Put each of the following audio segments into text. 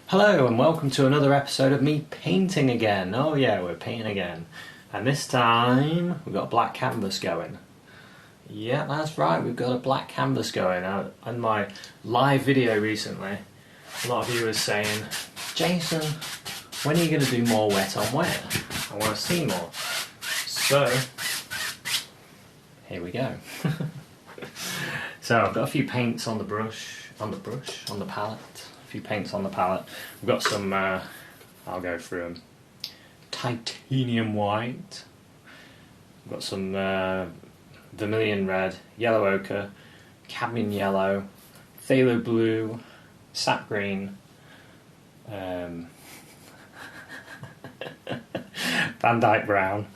Hello and welcome to another episode of me painting again. Oh yeah, we're painting again. And this time we've got a black canvas going. Yeah, that's right, we've got a black canvas going. On my live video recently, a lot of you were saying, Jason, when are you going to do more wet on wet? I want to see more. So, here we go. So I've got a few paints on the palette. A few paints on the palette. We've got some, I'll go through them. Titanium white. We've got some vermilion red, yellow ochre, cadmium yellow, phthalo blue, sap green, Van Dyke brown,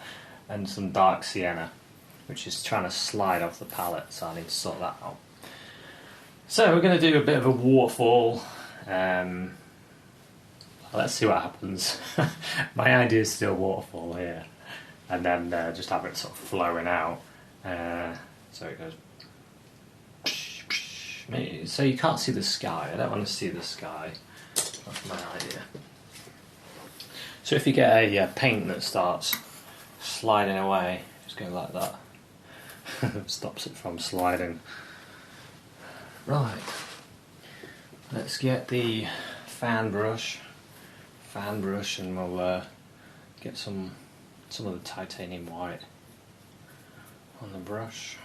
and some dark sienna, which is trying to slide off the palette, so I need to sort that out. So we're going to do a bit of a waterfall. Let's see what happens. My idea is still waterfall here, and then just have it sort of flowing out. So it goes. So you can't see the sky. I don't want to see the sky. That's my idea. So if you get a paint that starts sliding away, just go like that. Stops it from sliding. Right. Let's get the fan brush, and we'll get some of the titanium white on the brush.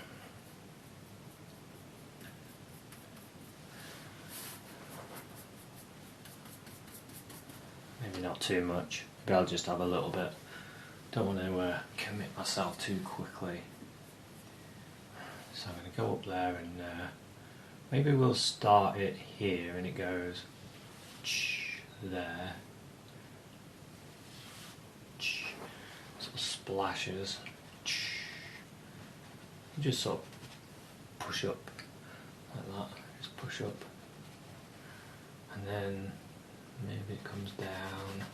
Maybe not too much. Maybe I'll just have a little bit. Don't want to commit myself too quickly. So I'm going to go up there and maybe we'll start it here and it goes there. Sort of splashes. Just sort of push up like that. Just push up. And then maybe it comes down.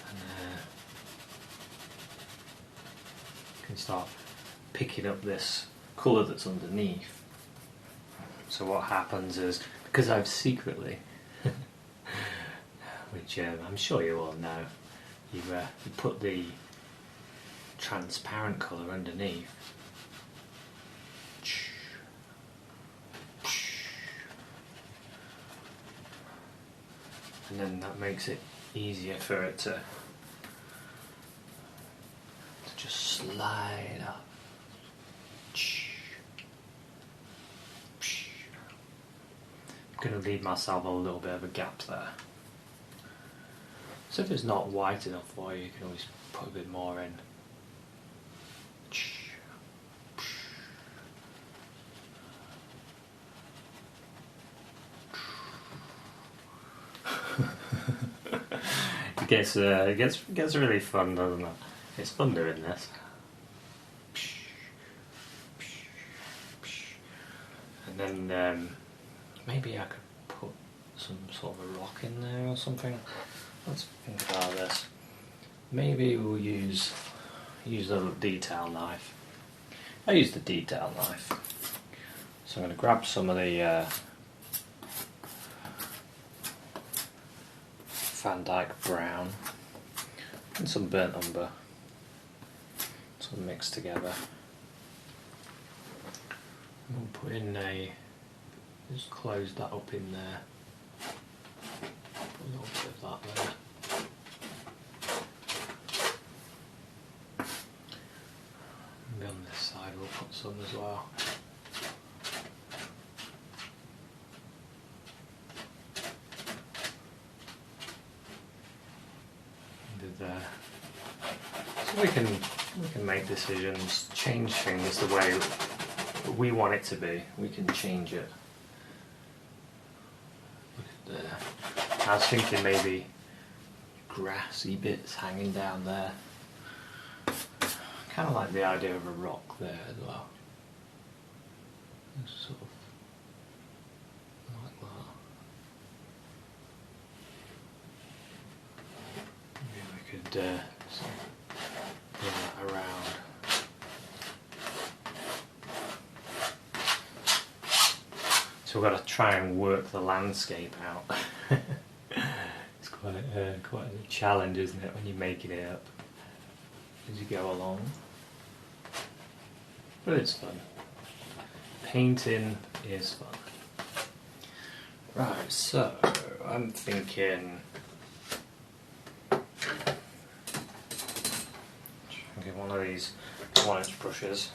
And you can start picking up this colour that's underneath. So what happens is, because I've secretly, which I'm sure you all know, you put the transparent colour underneath. And then that makes it easier for it to just slide up. I'm going to leave myself a little bit of a gap there. So if it's not white enough for you, you can always put a bit more in. It gets really fun, doesn't it? It's fun doing this. And then maybe I could put some sort of a rock in there or something. Let's think about this. Maybe we'll use a detail knife. I use the detail knife. So I'm going to grab some of the Van Dyke brown and some burnt umber, sort of mixed together. We'll put in just close that up in there. Put a little bit of that there. Maybe on this side we'll put some as well. There. So we can make decisions, change things the way we want it to be. We can change it. Look at there. I was thinking maybe grassy bits hanging down there. Kind of like the idea of a rock there as well. Just sort of like that. Maybe we could sort of bring that around. So we've got to try and work the landscape out. It's quite a challenge, isn't it, when you're making it up as you go along. But it's fun. Painting is fun. Right, so I'm thinking get one of these 1-inch brushes,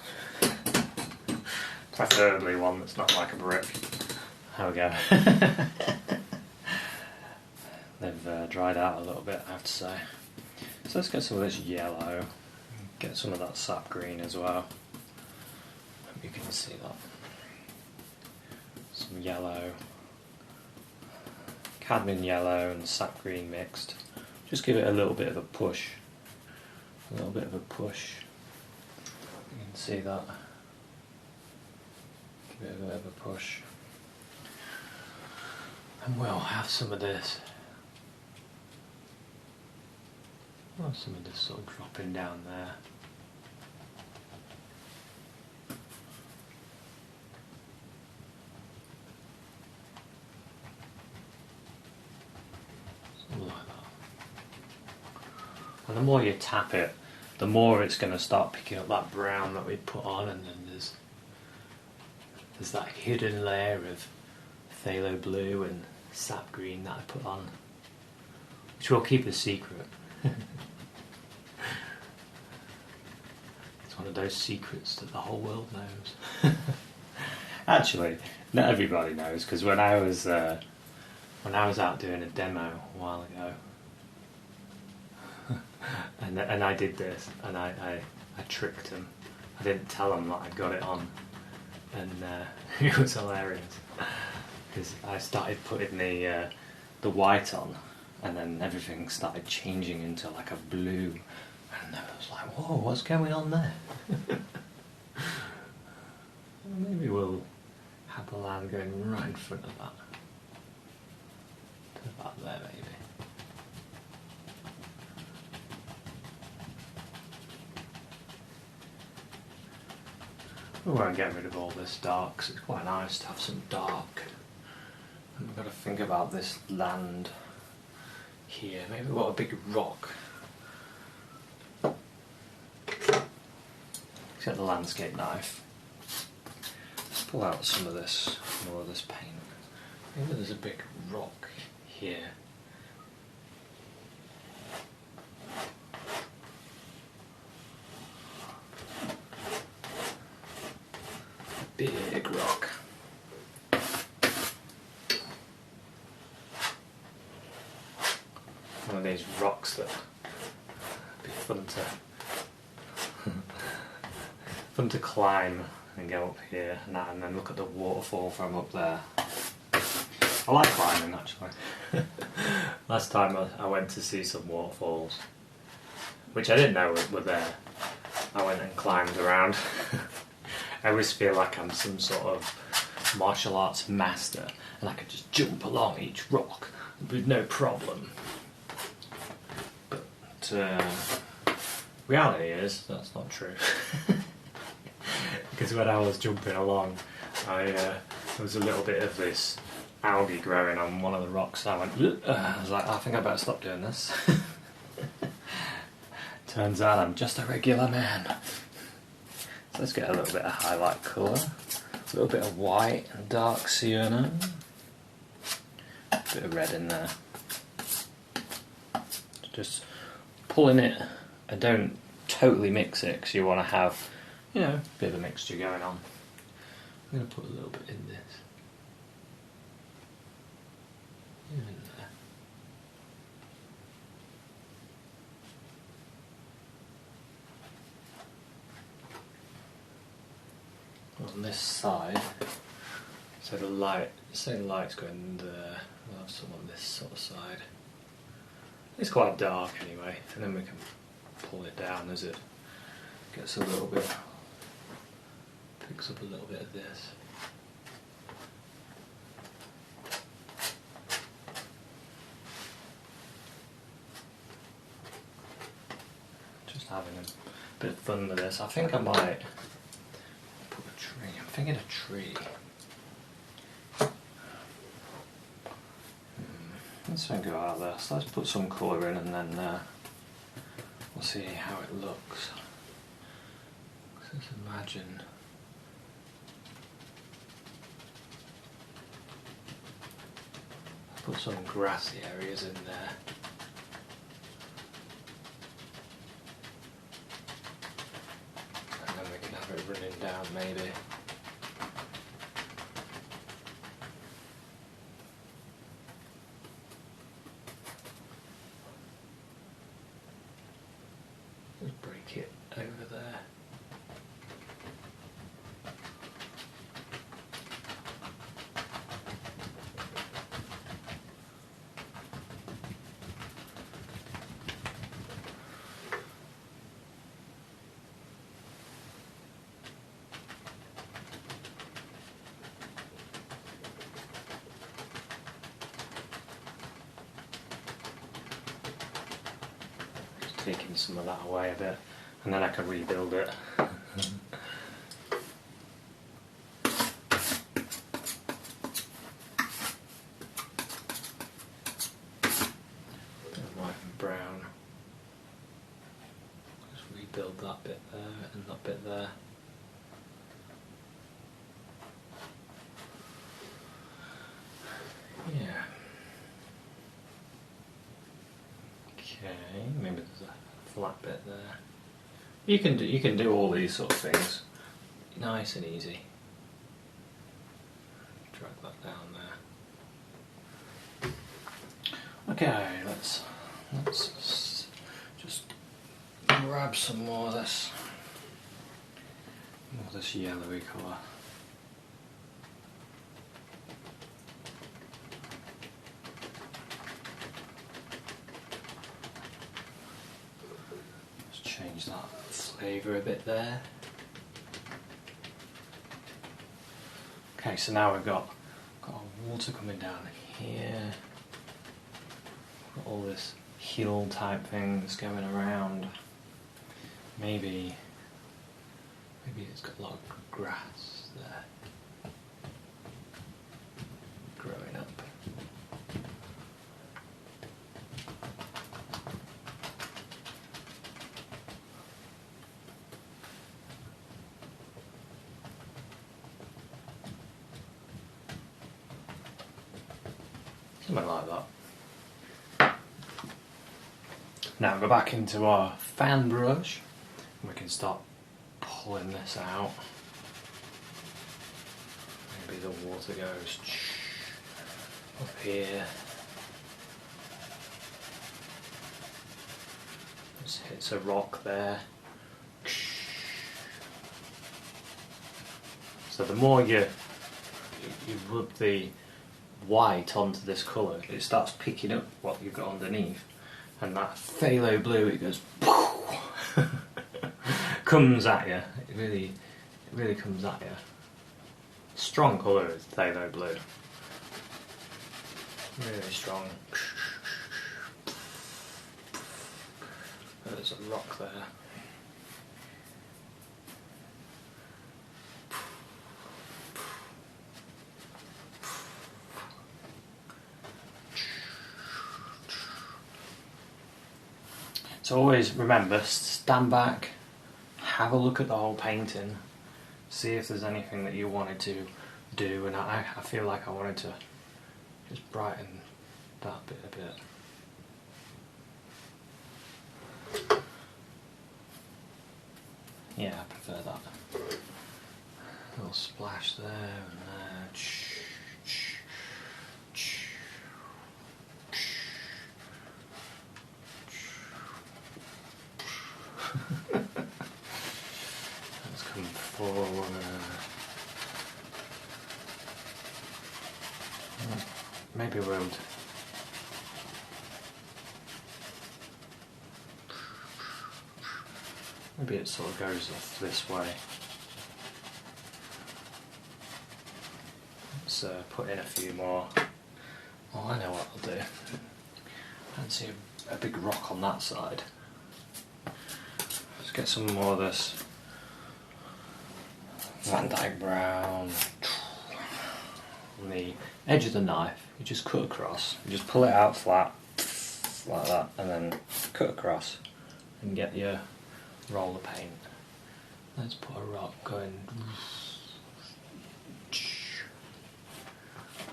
preferably one that's not like a brick. There we go. They've dried out a little bit, I have to say. So let's get some of this yellow, get some of that sap green as well. Hope you can see that. Some yellow, cadmium yellow and sap green mixed. Just give it a little bit of a push. A little bit of a push. You can see that. Give it a bit of a push. And we'll have some of this. Well, some of this sort of dropping down there. Something like that. And the more you tap it, the more it's going to start picking up that brown that we put on, and then there's that hidden layer of phthalo blue and sap green that I put on, which we'll keep a secret. It's one of those secrets that the whole world knows. Actually, not everybody knows, because when I was out doing a demo a while ago, and I did this, and I tricked him. I didn't tell him that I got it on, and it was hilarious because I started putting the white on, and then everything started changing into like a blue, and I was like, "Whoa, what's going on there?" Maybe we'll have the land going right in front of that. Put that there, maybe. We won't get rid of all this dark, because it's quite nice to have some dark. And we've got to think about this land here. Maybe we've got a big rock. Let's get the landscape knife. Let's pull out some of this, more of this paint. Maybe there's a big rock here. Big rock. One of these rocks that would be fun to climb and go up here and then look at the waterfall from up there. I like climbing, actually. Last time I went to see some waterfalls, which I didn't know were there. I went and climbed around. I always feel like I'm some sort of martial arts master and I could just jump along each rock with no problem. But reality is that's not true. Because when I was jumping along, there was a little bit of this algae growing on one of the rocks. I went, I was like, I think I better stop doing this. Turns out I'm just a regular man. So let's get a little bit of highlight colour, a little bit of white and dark sienna, a bit of red in there. Just pulling it, and don't totally mix it because you want to have, a bit of a mixture going on. I'm going to put a little bit in this. In there. On this side, so the light's going there, we'll have some on this sort of side. It's quite dark anyway, and then we can pull it down as it gets a little bit, picks up a little bit of this. Just having a bit of fun with this. I think I might I'm thinking a tree. Let's go out of this. Let's put some colour in and then we'll see how it looks. Let's imagine. Put some grassy areas in there. And then we can have it running down maybe. Just break it over there. Taking some of that away a bit, and then I can rebuild it. Bit of white and brown. Just rebuild that bit there and that bit there. Yeah. Okay, maybe there's a flat bit there. You can do all these sort of things, nice and easy. Drag that down there. Okay, let's just grab some more of this yellowy colour. Change that flavour a bit there. Okay, so now we've got water coming down here. Got all this hill type things going around. Maybe it's got a lot of grass there growing up. Something like that. Now go back into our fan brush and we can start pulling this out. Maybe the water goes up here. Just hits a rock there. So the more you rub the white onto this colour, it starts picking up what you've got underneath, and that phthalo blue, it goes comes at you. It really comes at you. Strong colour is phthalo blue. Really strong. There's a rock there. So always remember, stand back, have a look at the whole painting, see if there's anything that you wanted to do, and I feel like I wanted to just brighten that bit a bit. Yeah, I prefer that. A little splash there and there. Let's come forward. Maybe we'll maybe it sort of goes off this way. Let's put in a few more. Oh, I know what I'll do. Fancy a big rock on that side. Let's get some more of this Van Dyke brown on the edge of the knife, you just cut across, you just pull it out flat, like that, and then cut across and get your roll of paint. Let's put a rock going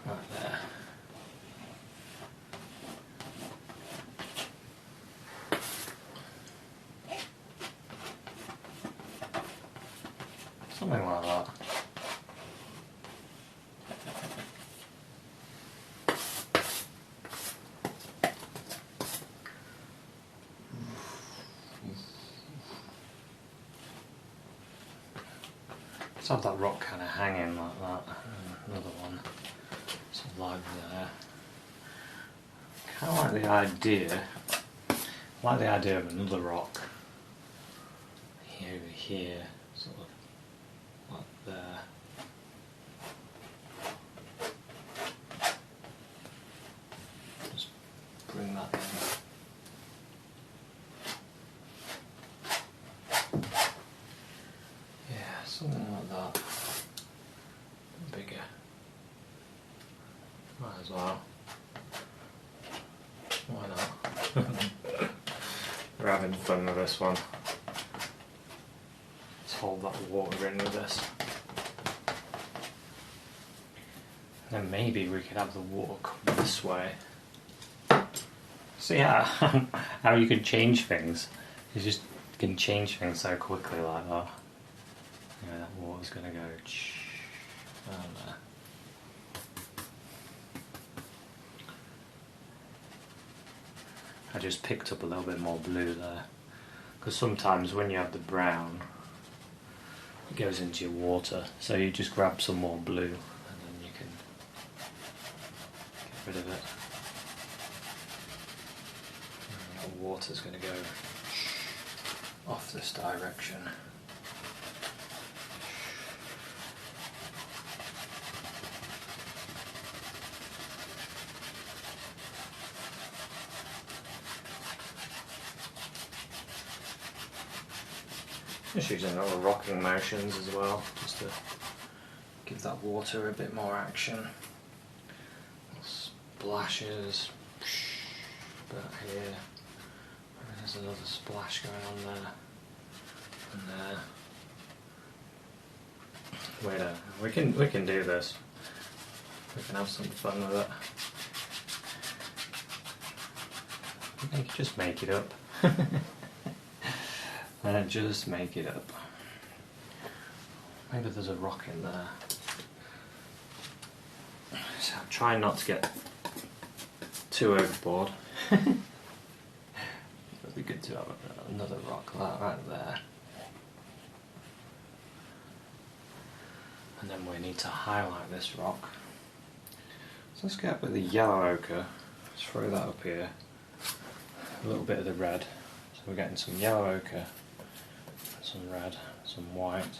right there. Something like that. Let's have that rock kind of hanging like that. Another one. Some live there. Kind of like the idea. I like the idea of another rock over here, sort of like there. Just bring that in. Something like that. Bigger. Might as well. Why not? We're having fun with this one. Let's hold that water in with this. Then maybe we could have the water come this way. See how you can change things. You just can change things so quickly like that. Yeah, that water's going to go down there. I just picked up a little bit more blue there, because sometimes when you have the brown it goes into your water, so you just grab some more blue and then you can get rid of it. And the water's going to go off this direction. Just using little rocking motions as well, just to give that water a bit more action. Splashes, about here. There's another splash going on there, and there. Wait a, we can do this. We can have some fun with it. We can just make it up. And just make it up. Maybe there's a rock in there. So I'm trying not to get too overboard. It'd be good to have another rock right there. And then we need to highlight this rock. So let's get up with the yellow ochre. Let's throw that up here. A little bit of the red. So we're getting some yellow ochre. Some red, some white.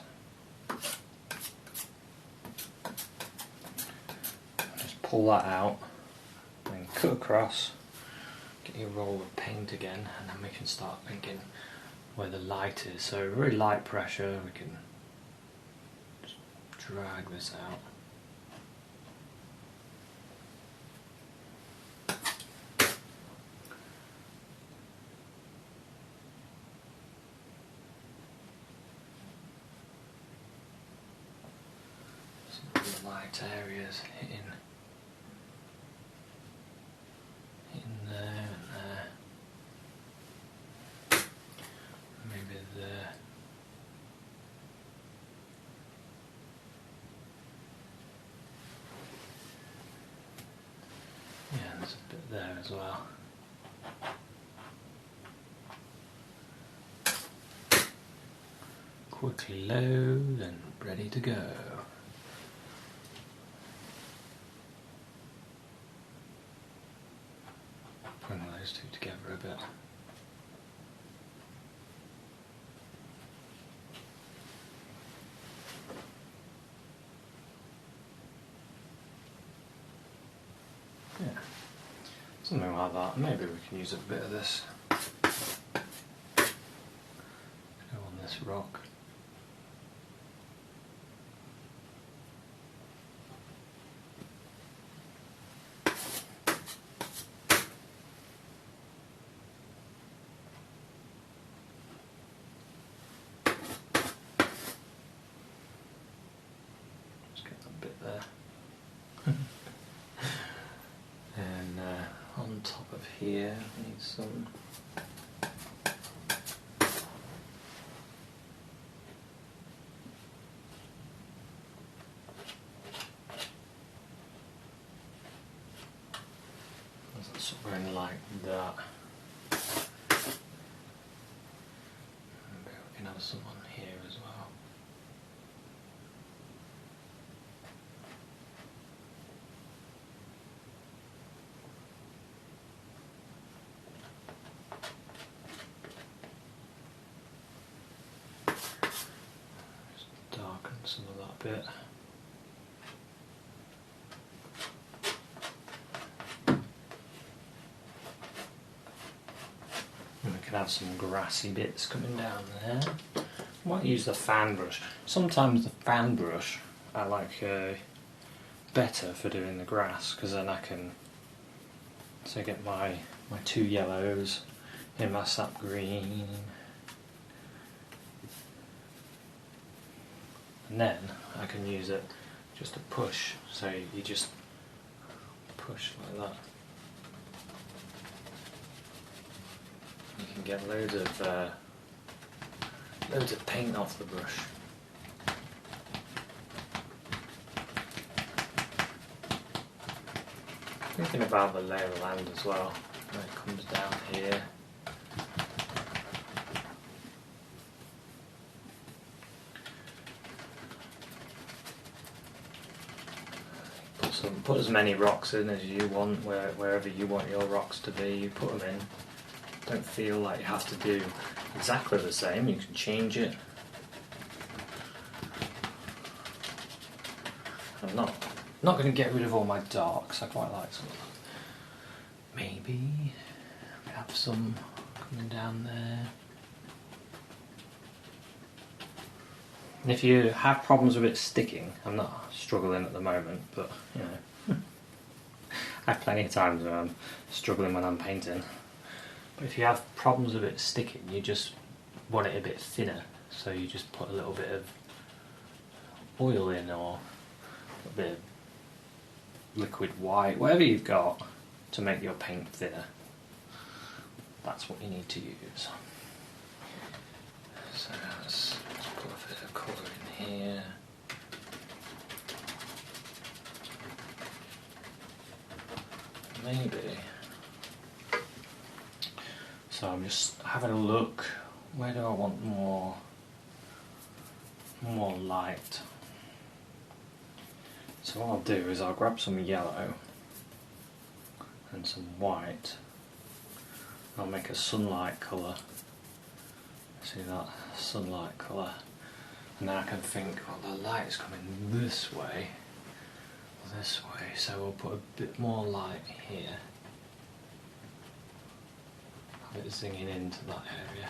Just pull that out, then cut across, get your roll of paint again, and then we can start thinking where the light is. So very light pressure, we can just drag this out. Light areas hitting there and there, maybe there. Yeah, there's a bit there as well. Quickly load and ready to go. Bring those two together a bit. Yeah, something like that. Maybe we can use a bit of this. Go on this rock. there. And on top of here, I need some. Something like that. Maybe we can have some on here as well. Just darken some of that bit. Have some grassy bits coming down there. I might use the fan brush. Sometimes the fan brush I like better for doing the grass, because then I can get my two yellows in my sap green, and then I can use it just to push. So you just push like that. You can get loads of paint off the brush. Thinking about the lay of the land as well, when it comes down here. Put as many rocks in as you want, wherever you want your rocks to be, you put them in. Don't feel like you have to do exactly the same, you can change it. I'm not going to get rid of all my darks, I quite like some of them. Maybe we have some coming down there. And if you have problems with it sticking, I'm not struggling at the moment, but you know, I have plenty of times where I'm struggling when I'm painting. But if you have problems with it sticking, you just want it a bit thinner, so you just put a little bit of oil in, or a bit of liquid white, whatever you've got to make your paint thinner. That's what you need to use. So let's put a bit of colour in here. Maybe. So I'm just having a look, where do I want more light? So what I'll do is I'll grab some yellow and some white. I'll make a sunlight colour. See that? Sunlight colour. And then I can think, well, the light's coming this way, so we'll put a bit more light here. Have it zinging into that area.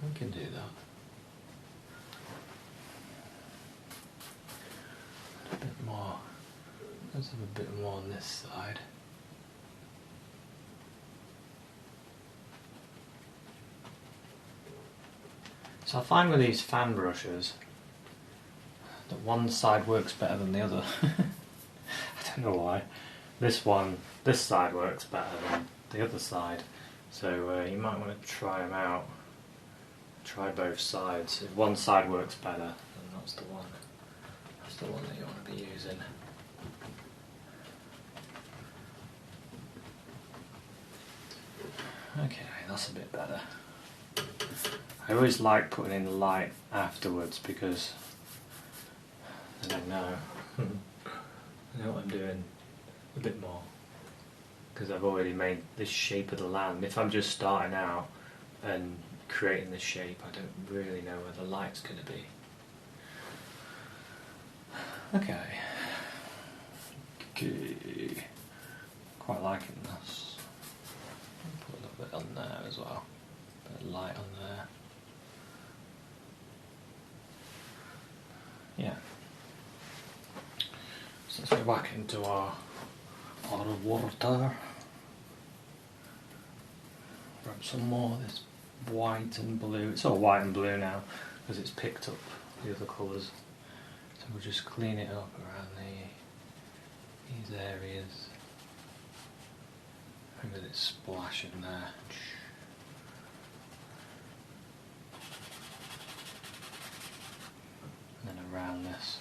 We can do that. A bit more. Let's have a bit more on this side. So I find with these fan brushes that one side works better than the other. I don't know why. This side works better than the other side. So you might want to try them out. Try both sides. If one side works better, then that's the one. That's the one that you want to be using. Okay, that's a bit better. I always like putting in light afterwards because then I know. I know what I'm doing a bit more, because I've already made this shape of the land. If I'm just starting out and creating this shape, I don't really know where the light's going to be. Okay. Quite liking this. Put a little bit on there as well. A bit of light on there. Yeah. So let's go back into our water. Grab some more of this white and blue. It's all white and blue now. because it's picked up the other colours. So we'll just clean it up around these areas. Maybe it's splashing there. And then around this.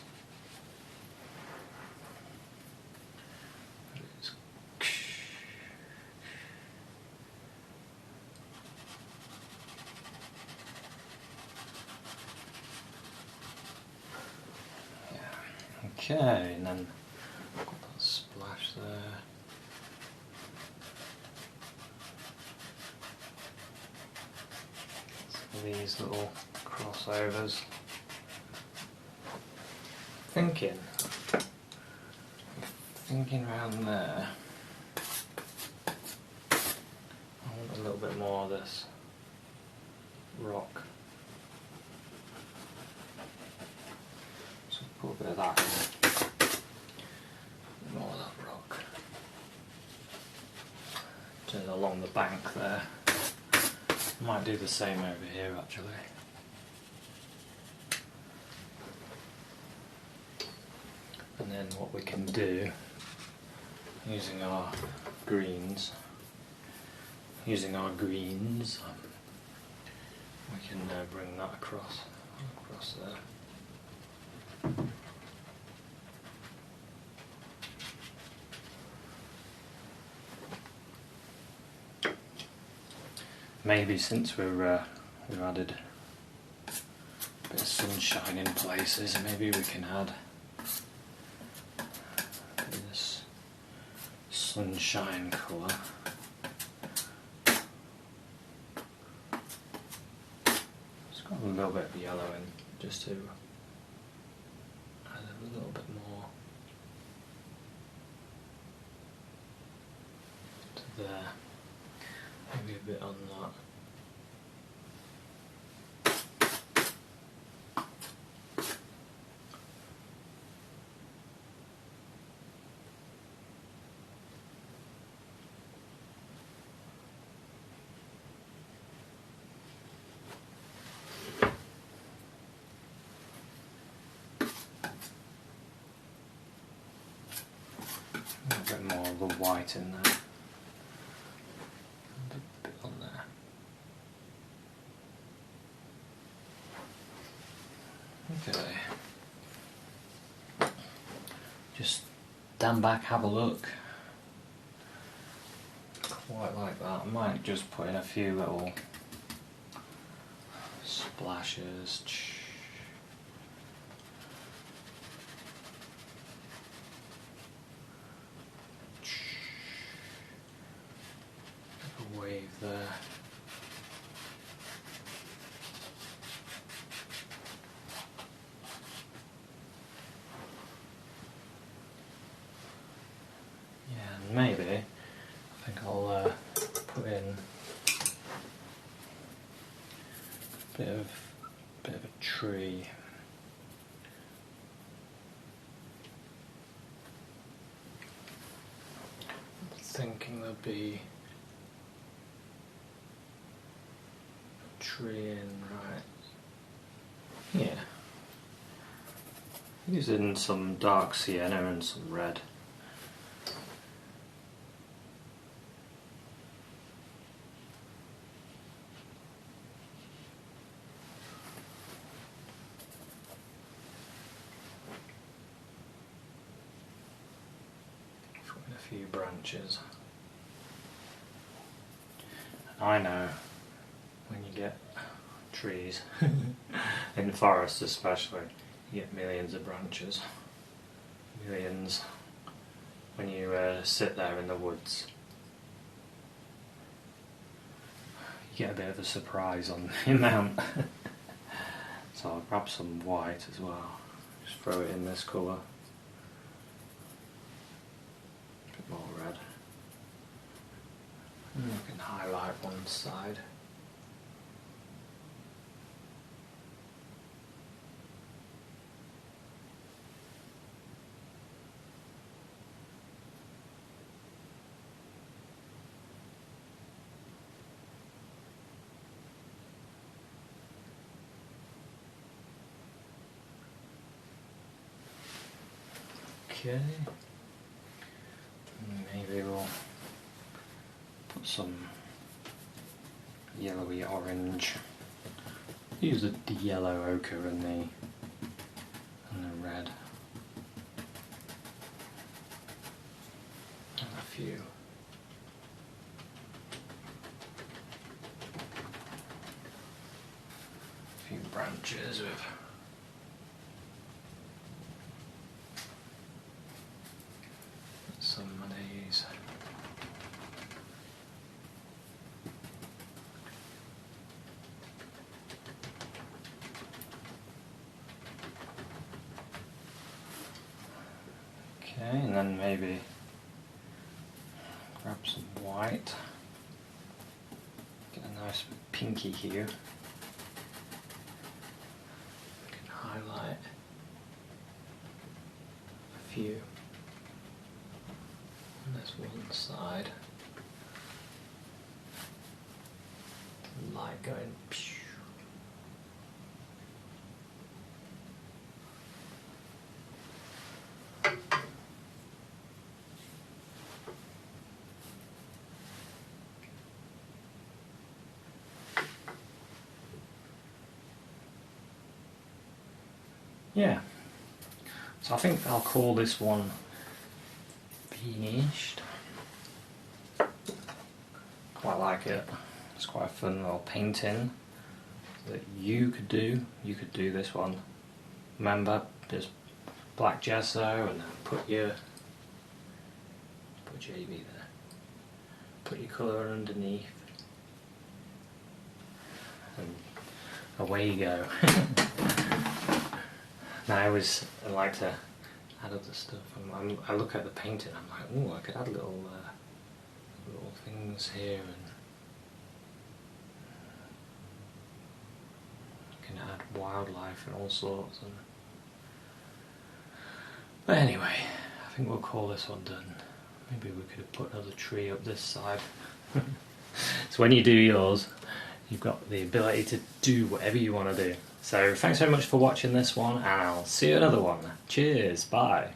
Okay, and then got that splash there. So these little crossovers. Thinking around there. I want a little bit more of this rock. So put a bit of that in. More of that rock. Just along the bank there. Might do the same over here actually. And then what we can do, using our greens, we can bring that across there. Maybe since we've added a bit of sunshine in places, maybe we can add this sunshine colour. It's got a little bit of yellow in, just to add a little bit more to there. Maybe a bit on that. A bit more of the white in there. Okay, just stand back, have a look. Quite like that. I might just put in a few little splashes. A wave there. Maybe, I think I'll put in a bit of a tree. I'm thinking there'll be a tree in right. Yeah. Using some dark sienna and some red. A few branches. I know when you get trees, in forests especially, you get millions of branches. Millions. When you sit there in the woods, you get a bit of a surprise on the amount. So I'll grab some white as well. Just throw it in this colour. More red. And you can highlight one side. Okay. Maybe we'll put some yellowy orange. Use the yellow ochre and the red. And a few. Branches with some of these. Okay, and then maybe grab some white. Get a nice pinky here. Highlight a few on this one side. Light going. Pew. Yeah, so I think I'll call this one finished. Quite like it. It's quite a fun little painting that you could do. You could do this one. Remember, just black gesso and then put your JB there. Put your colour underneath, and away you go. Now I like to add other stuff. I look at the painting, I'm like, oh, I could add little things here, and you can add wildlife and all sorts. But anyway, I think we'll call this one done. Maybe we could have put another tree up this side. So when you do yours, you've got the ability to do whatever you want to do. So thanks very much for watching this one, and I'll see you another one. Cheers, bye.